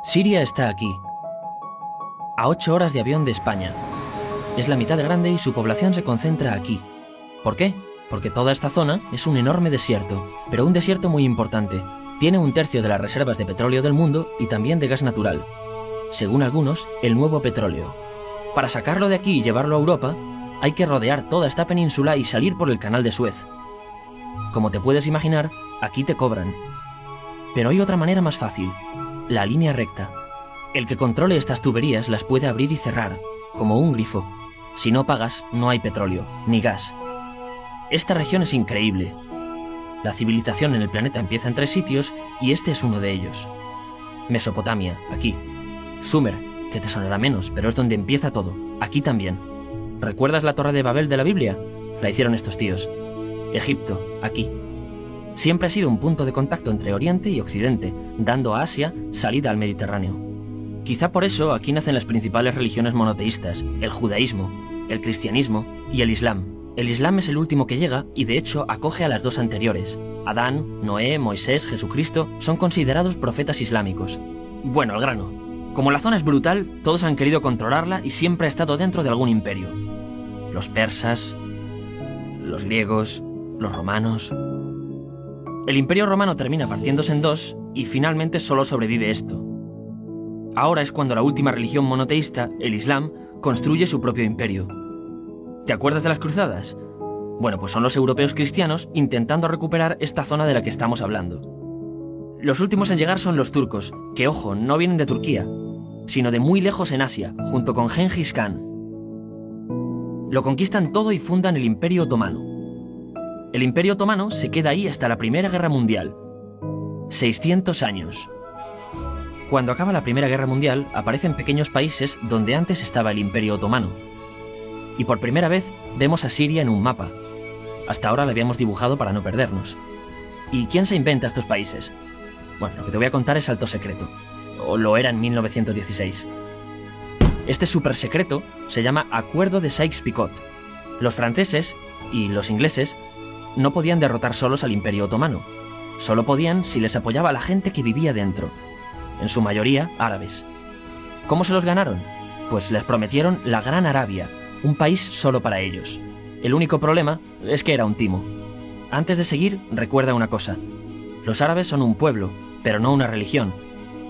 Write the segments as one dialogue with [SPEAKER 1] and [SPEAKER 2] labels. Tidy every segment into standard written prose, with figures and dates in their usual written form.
[SPEAKER 1] Siria está aquí, a 8 horas de avión de España. Es la mitad de grande y su población se concentra aquí. ¿Por qué? Porque toda esta zona es un enorme desierto, pero un desierto muy importante. Tiene 1/3 de las reservas de petróleo del mundo y también de gas natural. Según algunos, el nuevo petróleo. Para sacarlo de aquí y llevarlo a Europa, hay que rodear toda esta península y salir por el canal de Suez. Como te puedes imaginar, aquí te cobran. Pero hay otra manera más fácil, la línea recta. El que controle estas tuberías las puede abrir y cerrar, como un grifo. Si no pagas, no hay petróleo, ni gas. Esta región es increíble. La civilización en el planeta empieza en 3 sitios y este es uno de ellos. Mesopotamia, aquí. Sumer, que te sonará menos, pero es donde empieza todo, aquí también. ¿Recuerdas la Torre de Babel de la Biblia? La hicieron estos tíos. Egipto, aquí. Siempre ha sido un punto de contacto entre Oriente y Occidente, dando a Asia salida al Mediterráneo. Quizá por eso aquí nacen las principales religiones monoteístas, el judaísmo, el cristianismo y el islam. El islam es el último que llega y de hecho acoge a las 2 anteriores. Adán, Noé, Moisés, Jesucristo son considerados profetas islámicos. Bueno, al grano. Como la zona es brutal, todos han querido controlarla y siempre ha estado dentro de algún imperio. Los persas, los griegos, los romanos. El imperio romano termina partiéndose en 2 y finalmente solo sobrevive esto. Ahora es cuando la última religión monoteísta, el Islam, construye su propio imperio. ¿Te acuerdas de las cruzadas? Bueno, pues son los europeos cristianos intentando recuperar esta zona de la que estamos hablando. Los últimos en llegar son los turcos, que ojo, no vienen de Turquía, sino de muy lejos en Asia, junto con Gengis Khan. Lo conquistan todo y fundan el Imperio Otomano. El Imperio Otomano se queda ahí hasta la Primera Guerra Mundial. 600 años. Cuando acaba la Primera Guerra Mundial, aparecen pequeños países donde antes estaba el Imperio Otomano. Y por primera vez vemos a Siria en un mapa. Hasta ahora la habíamos dibujado para no perdernos. ¿Y quién se inventa estos países? Bueno, lo que te voy a contar es alto secreto. O lo era en 1916. Este súper secreto se llama Acuerdo de Sykes-Picot. Los franceses y los ingleses no podían derrotar solos al Imperio Otomano. Solo podían si les apoyaba la gente que vivía dentro. En su mayoría árabes. ¿Cómo se los ganaron? Pues les prometieron la Gran Arabia, un país solo para ellos. El único problema es que era un timo. Antes de seguir, recuerda una cosa. Los árabes son un pueblo, pero no una religión.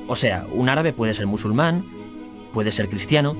[SPEAKER 1] O sea, un árabe puede ser musulmán, puede ser cristiano,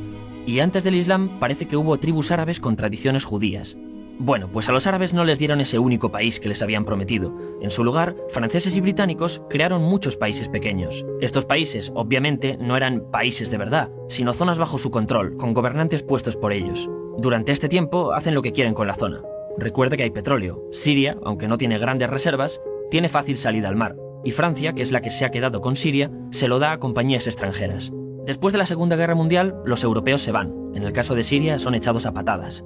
[SPEAKER 1] y antes del Islam parece que hubo tribus árabes con tradiciones judías. Bueno, pues a los árabes no les dieron ese único país que les habían prometido. En su lugar, franceses y británicos crearon muchos países pequeños. Estos países, obviamente, no eran países de verdad, sino zonas bajo su control, con gobernantes puestos por ellos. Durante este tiempo hacen lo que quieren con la zona. Recuerde que hay petróleo. Siria, aunque no tiene grandes reservas, tiene fácil salida al mar. Y Francia, que es la que se ha quedado con Siria, se lo da a compañías extranjeras. Después de la Segunda Guerra Mundial, los europeos se van. En el caso de Siria, son echados a patadas.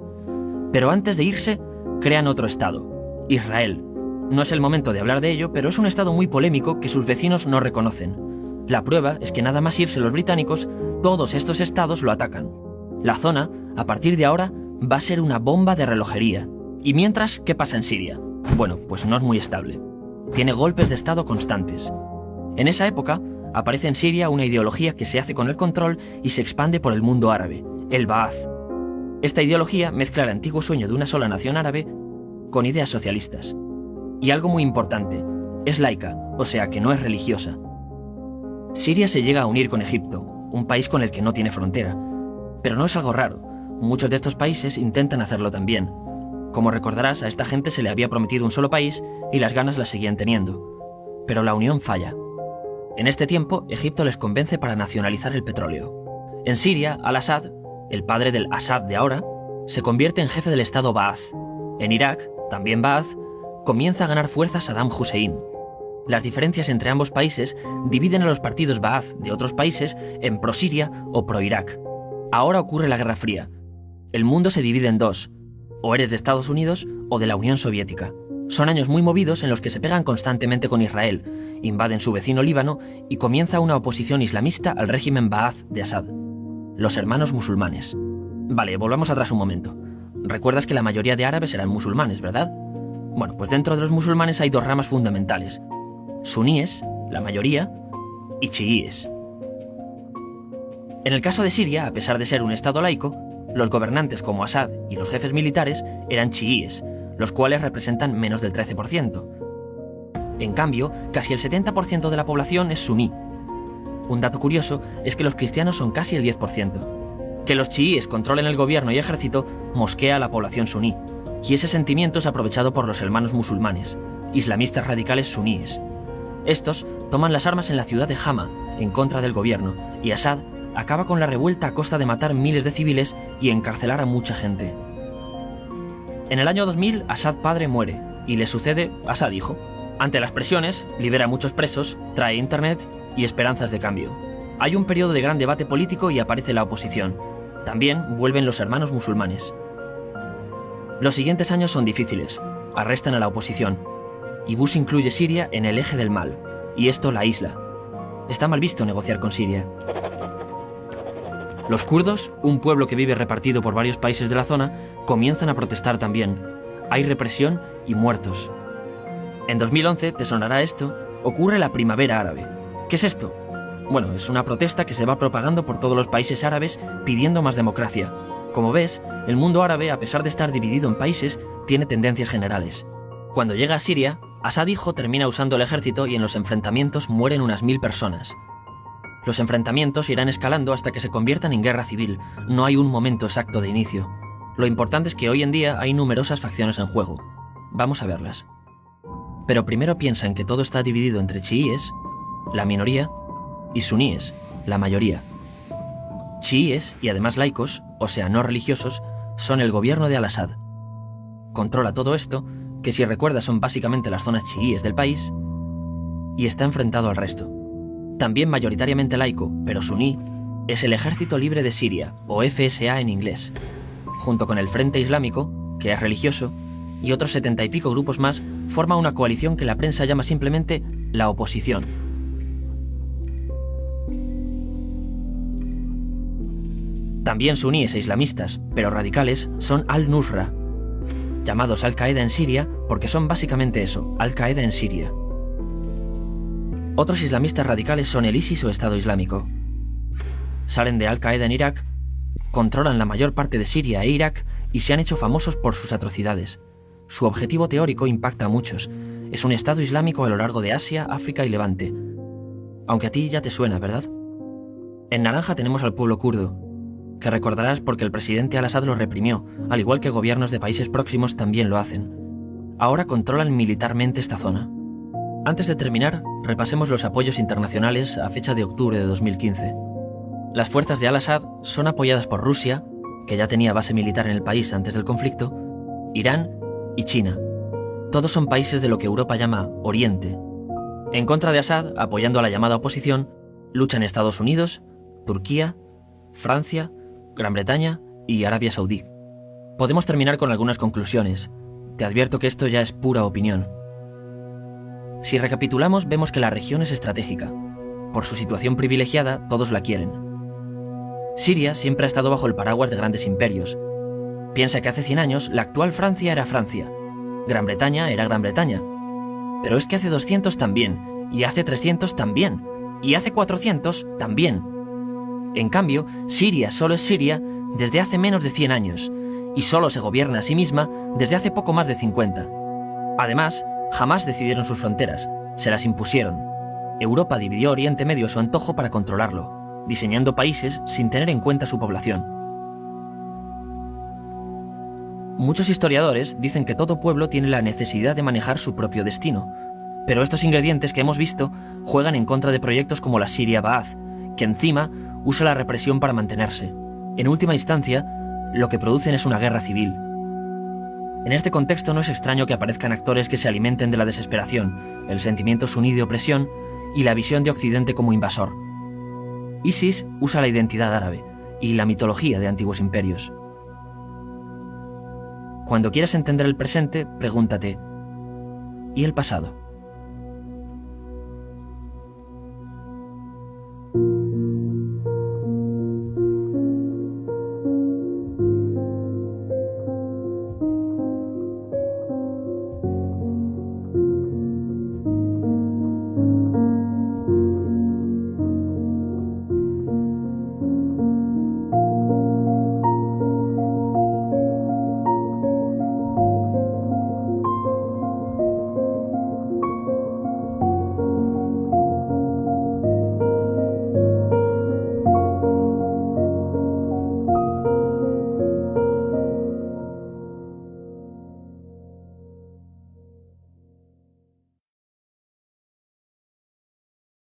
[SPEAKER 1] Pero antes de irse, crean otro estado, Israel. No es el momento de hablar de ello, pero es un estado muy polémico que sus vecinos no reconocen. La prueba es que nada más irse los británicos, todos estos estados lo atacan. La zona, a partir de ahora, va a ser una bomba de relojería. Y mientras, ¿qué pasa en Siria? Bueno, pues no es muy estable. Tiene golpes de estado constantes. En esa época, aparece en Siria una ideología que se hace con el control y se expande por el mundo árabe, el Ba'ath. Esta ideología mezcla el antiguo sueño de una sola nación árabe con ideas socialistas. Y algo muy importante, es laica, o sea que no es religiosa. Siria se llega a unir con Egipto, un país con el que no tiene frontera. Pero no es algo raro, muchos de estos países intentan hacerlo también. Como recordarás, a esta gente se le había prometido un solo país y las ganas las seguían teniendo. Pero la unión falla. En este tiempo, Egipto les convence para nacionalizar el petróleo. En Siria, Al-Assad, el padre del Assad de ahora, se convierte en jefe del estado Ba'ath. En Irak, también Ba'ath, comienza a ganar fuerza Saddam Hussein. Las diferencias entre ambos países dividen a los partidos Ba'ath de otros países en pro-Siria o pro-Irak. Ahora ocurre la Guerra Fría. El mundo se divide en 2, o eres de Estados Unidos o de la Unión Soviética. Son años muy movidos en los que se pegan constantemente con Israel, invaden su vecino Líbano y comienza una oposición islamista al régimen Ba'ath de Assad. Los hermanos musulmanes. Vale, volvamos atrás un momento. Recuerdas que la mayoría de árabes eran musulmanes, ¿verdad? Bueno, pues dentro de los musulmanes hay 2 ramas fundamentales. Suníes, la mayoría, y chiíes. En el caso de Siria, a pesar de ser un estado laico, los gobernantes como Assad y los jefes militares eran chiíes, los cuales representan menos del 13%. En cambio, casi el 70% de la población es suní. Un dato curioso es que los cristianos son casi el 10%. Que los chiíes controlen el gobierno y ejército mosquea a la población suní, y ese sentimiento es aprovechado por los hermanos musulmanes, islamistas radicales suníes. Estos toman las armas en la ciudad de Hama, en contra del gobierno, y Assad acaba con la revuelta a costa de matar miles de civiles y encarcelar a mucha gente. En el año 2000, Assad padre muere, y le sucede Assad hijo. Ante las presiones, libera a muchos presos, trae internet y esperanzas de cambio. Hay un periodo de gran debate político y aparece la oposición. También vuelven los hermanos musulmanes. Los siguientes años son difíciles. Arrestan a la oposición. Y Bush incluye Siria en el eje del mal, y esto la aísla. Está mal visto negociar con Siria. Los kurdos, un pueblo que vive repartido por varios países de la zona, comienzan a protestar también. Hay represión y muertos. En 2011, te sonará esto, ocurre la Primavera Árabe. ¿Qué es esto? Bueno, es una protesta que se va propagando por todos los países árabes pidiendo más democracia. Como ves, el mundo árabe, a pesar de estar dividido en países, tiene tendencias generales. Cuando llega a Siria, Assad hijo termina usando el ejército y en los enfrentamientos mueren unas 1000 personas. Los enfrentamientos irán escalando hasta que se conviertan en guerra civil. No hay un momento exacto de inicio. Lo importante es que hoy en día hay numerosas facciones en juego. Vamos a verlas. Pero primero piensa en que todo está dividido entre chiíes, la minoría, y suníes, la mayoría. Chiíes, y además laicos, o sea, no religiosos, son el gobierno de Al-Assad. Controla todo esto, que si recuerdas son básicamente las zonas chiíes del país, y está enfrentado al resto. También mayoritariamente laico, pero suní, es el Ejército Libre de Siria, o FSA en inglés, junto con el Frente Islámico, que es religioso, y otros 70 y pico grupos más, forma una coalición que la prensa llama simplemente la oposición. También suníes e islamistas, pero radicales, son Al-Nusra, llamados Al-Qaeda en Siria porque son básicamente eso, Al-Qaeda en Siria. Otros islamistas radicales son el ISIS o Estado Islámico. Salen de Al-Qaeda en Irak, controlan la mayor parte de Siria e Irak y se han hecho famosos por sus atrocidades. Su objetivo teórico impacta a muchos. Es un Estado Islámico a lo largo de Asia, África y Levante. Aunque a ti ya te suena, ¿verdad? En naranja tenemos al pueblo kurdo, que recordarás porque el presidente Al-Assad lo reprimió, al igual que gobiernos de países próximos también lo hacen. Ahora controlan militarmente esta zona. Antes de terminar, repasemos los apoyos internacionales a fecha de octubre de 2015. Las fuerzas de Al-Assad son apoyadas por Rusia, que ya tenía base militar en el país antes del conflicto, Irán y China. Todos son países de lo que Europa llama Oriente. En contra de Assad, apoyando a la llamada oposición, luchan Estados Unidos, Turquía, Francia, Gran Bretaña y Arabia Saudí. Podemos terminar con algunas conclusiones. Te advierto que esto ya es pura opinión. Si recapitulamos, vemos que la región es estratégica. Por su situación privilegiada, todos la quieren. Siria siempre ha estado bajo el paraguas de grandes imperios. Piensa que hace 100 años la actual Francia era Francia. Gran Bretaña era Gran Bretaña. Pero es que hace 200 también, y hace 300 también, y hace 400 también. En cambio, Siria solo es Siria desde hace menos de 100 años, y solo se gobierna a sí misma desde hace poco más de 50. Además, jamás decidieron sus fronteras, se las impusieron. Europa dividió Oriente Medio a su antojo para controlarlo, diseñando países sin tener en cuenta su población. Muchos historiadores dicen que todo pueblo tiene la necesidad de manejar su propio destino, pero estos ingredientes que hemos visto juegan en contra de proyectos como la Siria Ba'ath, que encima usa la represión para mantenerse. En última instancia, lo que producen es una guerra civil. En este contexto no es extraño que aparezcan actores que se alimenten de la desesperación, el sentimiento suní de opresión y la visión de Occidente como invasor. ISIS usa la identidad árabe y la mitología de antiguos imperios. Cuando quieras entender el presente, pregúntate, ¿y el pasado?